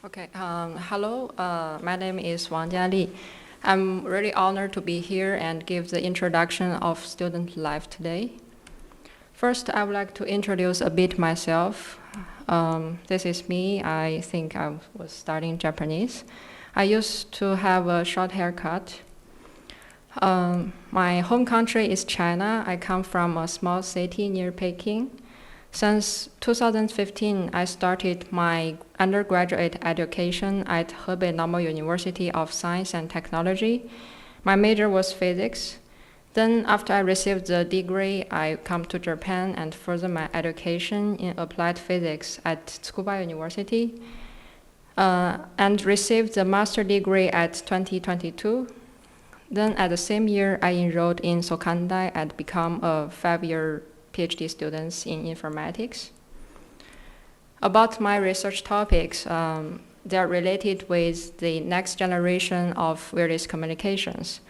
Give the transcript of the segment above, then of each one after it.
Okay, hello, my name is WANG Jiali. I'm really honored to be here and give the introduction of student life today. First, I would like to introduce a bit myself. This is me. I think I was studying Japanese. I used to have a short haircut. My home country is China. I come from a small city near Peking. Since 2015, I started my undergraduate education at Hebei Normal University of Science and Technology. My major was physics. Then after I received the degree, I come to Japan and further my education in applied physics at Tsukuba University and received the master degree at 2022. Then at the same year, I enrolled in Sokandai and become a 5-year PhD students in informatics. About my research topics, they are related with the next generation of wireless communications.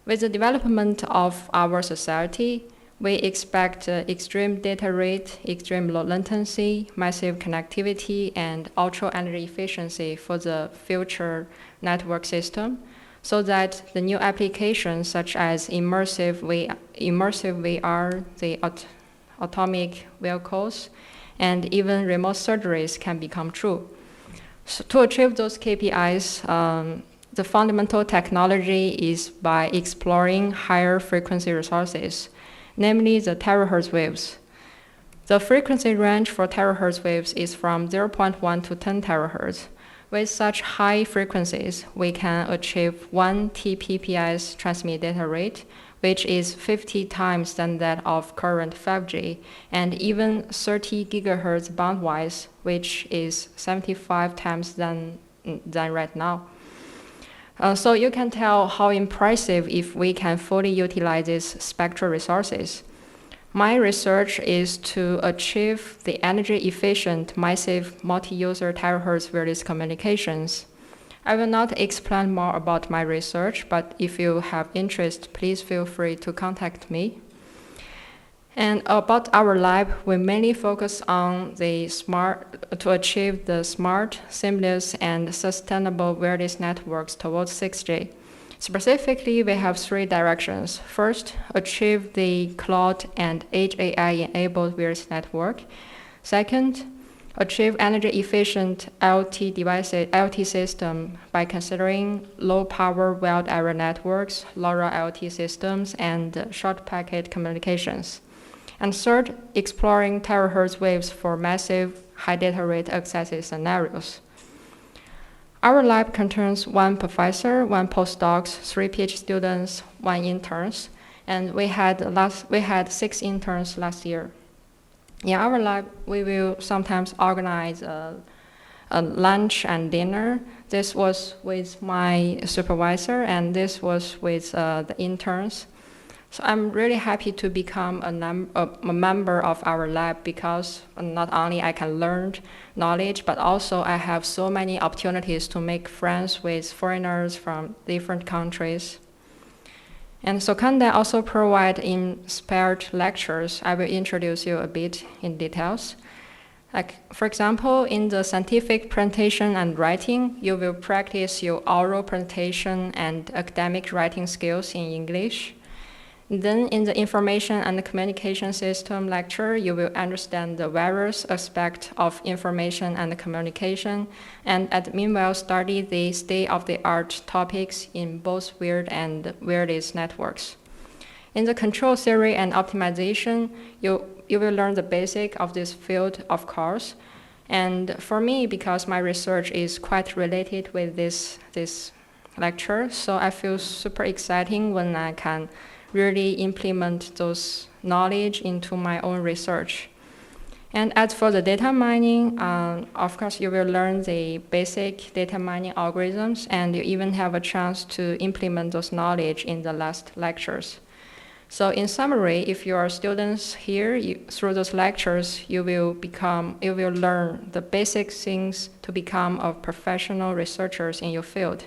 With the development of our society, we expect extreme data rate, extreme low latency, massive connectivity, and ultra energy efficiency for the future network system, so that the new applications such as immersive VR, the atomic vehicles, and even remote surgeries can become true. So to achieve those KPIs, the fundamental technology is by exploring higher frequency resources, namely the terahertz waves. The frequency range for terahertz waves is from 0.1 to 10 terahertz. With such high frequencies, we can achieve 1 Tbps transmit data rate, which is 50 times than that of current 5G, and even 30 gigahertz bandwidth, which is 75 times than right now. So you can tell how impressive if we can fully utilize these spectral resources. My research is to achieve the energy-efficient, massive, multi-user terahertz wireless communications. I will not explain more about my research, but if you have interest, please feel free to contact me. And about our lab, we mainly focus on to achieve the smart, seamless, and sustainable wireless networks towards 6G. Specifically, we have 3 directions. First, achieve the cloud and edge AI-enabled wireless network. Second, achieve energy-efficient IoT system by considering low-power wide area networks, LoRa IoT systems, and short packet communications. And third, exploring terahertz waves for massive high data rate access scenarios. Our lab contains 1 professor, 1 postdocs, 3 PhD students, 1 interns, and we had 6 interns last year. In our lab, we will sometimes organize a lunch and dinner. This was with my supervisor, and this was with the interns. So I'm really happy to become a member of our lab because not only I can learn knowledge, but also I have so many opportunities to make friends with foreigners from different countries. And Sokandai also provide inspired lectures. I will introduce you a bit in details. Like, for example, in the scientific presentation and writing, you will practice your oral presentation and academic writing skills in English. Then in the information and communication system lecture, you will understand the various aspects of information and communication, and meanwhile study the state-of-the-art topics in both wired and wireless networks. In the control theory and optimization, you will learn the basic of this field, of course. And for me, because my research is quite related with this lecture, so I feel super exciting when I can really implement those knowledge into my own research. And as for the data mining, of course, you will learn the basic data mining algorithms, and you even have a chance to implement those knowledge in the last lectures. So in summary, if you are students here, through those lectures, you will learn the basic things to become a professional researchers in your field.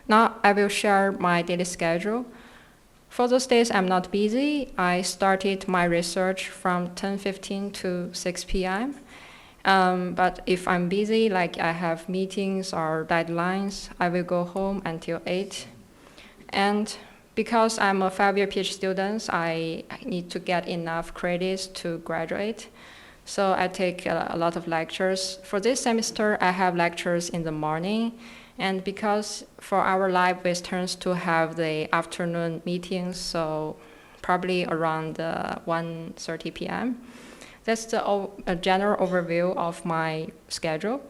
Now I will share my daily schedule. For those days I'm not busy, I started my research from 10:15 to 6 p.m. But if I'm busy, like I have meetings or deadlines, I will go home until 8. And because I'm a 5-year PhD student, I need to get enough credits to graduate. So I take a lot of lectures. For this semester, I have lectures in the morning. And because for our lab, we tend to have the afternoon meetings, so probably around 1:30 p.m. That's a general overview of my schedule.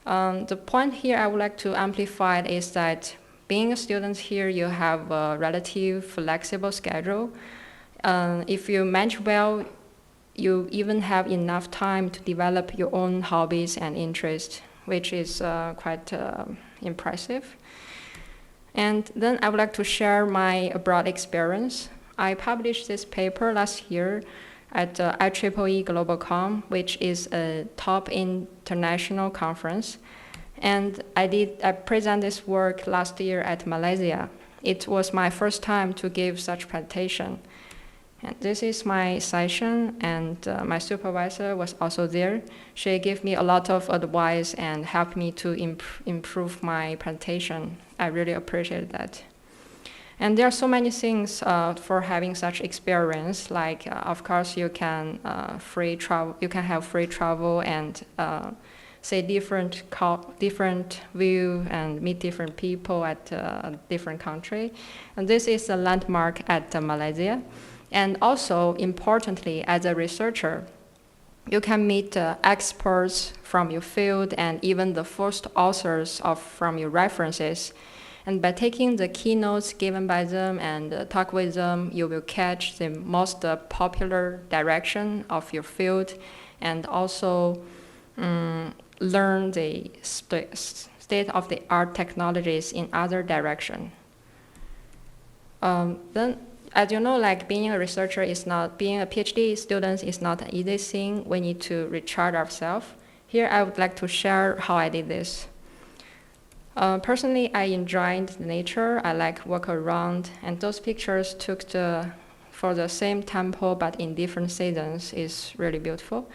The point here I would like to amplify is that being a student here, you have a relative flexible schedule. If you manage well, you even have enough time to develop your own hobbies and interests, which is quite impressive. And then I would like to share my abroad experience. I published this paper last year at IEEE GlobalCom, which is a top international conference. And I presented this work last year at Malaysia. It was my first time to give such presentation. And this is my session, and my supervisor was also there. She gave me a lot of advice and helped me to improve my presentation. I really appreciate that. And there are so many things for having such experience. Like, of course, you can free travel. You can have free travel and see different view and meet different people at a different country. And this is a landmark at Malaysia. And also, importantly, as a researcher, you can meet experts from your field and even the first authors from your references. And by taking the keynotes given by them and talk with them, you will catch the most popular direction of your field and also learn the state-of-the-art technologies in other direction. Then, as you know, like being a researcher being a PhD student is not an easy thing. We need to recharge ourselves. Here, I would like to share how I did this. Personally, I enjoyed nature. I like walk around, and those pictures took for the same temple but in different seasons is really beautiful.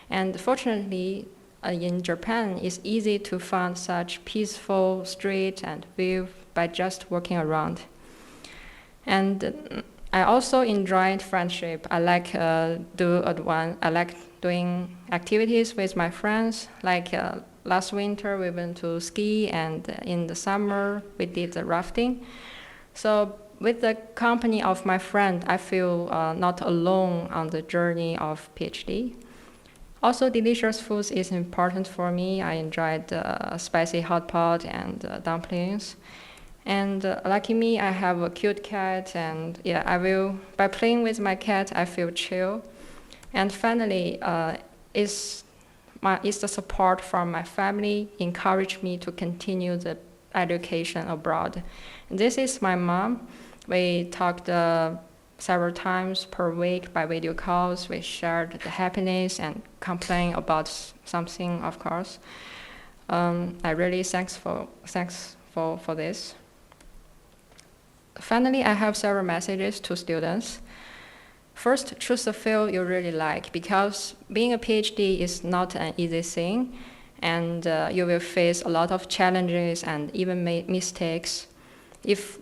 And fortunately, in Japan, it's easy to find such peaceful street and view by just walking around. And I also enjoyed friendship. I like doing activities with my friends. Like last winter, we went to ski, and in the summer, we did the rafting. So with the company of my friend, I feel not alone on the journey of PhD. Also, delicious foods is important for me. I enjoyed spicy hot pot and dumplings. And lucky me, I have a cute cat, and by playing with my cat, I feel chill. And finally, is the support from my family encouraged me to continue the education abroad. And this is my mom. We talked several times per week by video calls. We shared the happiness and complain about something, of course. I really thankful for this. Finally, I have several messages to students. First, choose a field you really like, because being a PhD is not an easy thing, and you will face a lot of challenges and even make mistakes. If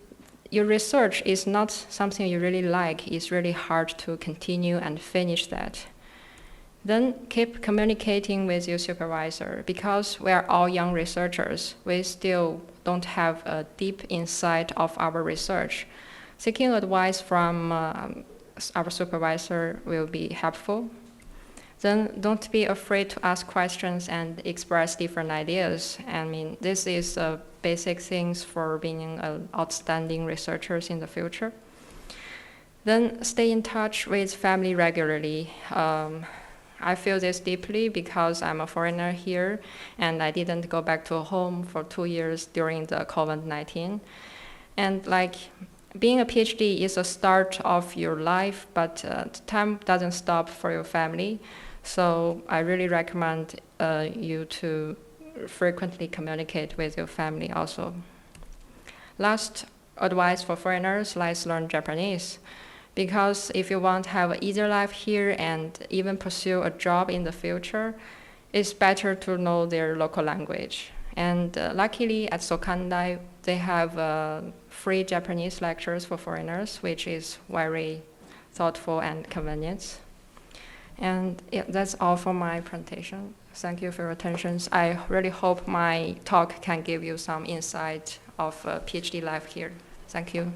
your research is not something you really like, it's really hard to continue and finish that. Then keep communicating with your supervisor, because we are all young researchers. We still don't have a deep insight of our research. Seeking advice from our supervisor will be helpful. Then don't be afraid to ask questions and express different ideas. I mean, this is basic things for being outstanding researchers in the future. Then stay in touch with family regularly. I feel this deeply because I'm a foreigner here, and I didn't go back to home for 2 years during the COVID-19. And like being a PhD is a start of your life, but time doesn't stop for your family. So I really recommend you to frequently communicate with your family also. Last advice for foreigners, let's learn Japanese. Because if you want to have an easier life here and even pursue a job in the future, it's better to know their local language. And luckily at Sokandai, they have free Japanese lectures for foreigners, which is very thoughtful and convenient. And yeah, that's all for my presentation. Thank you for your attention. I really hope my talk can give you some insight of PhD life here. Thank you.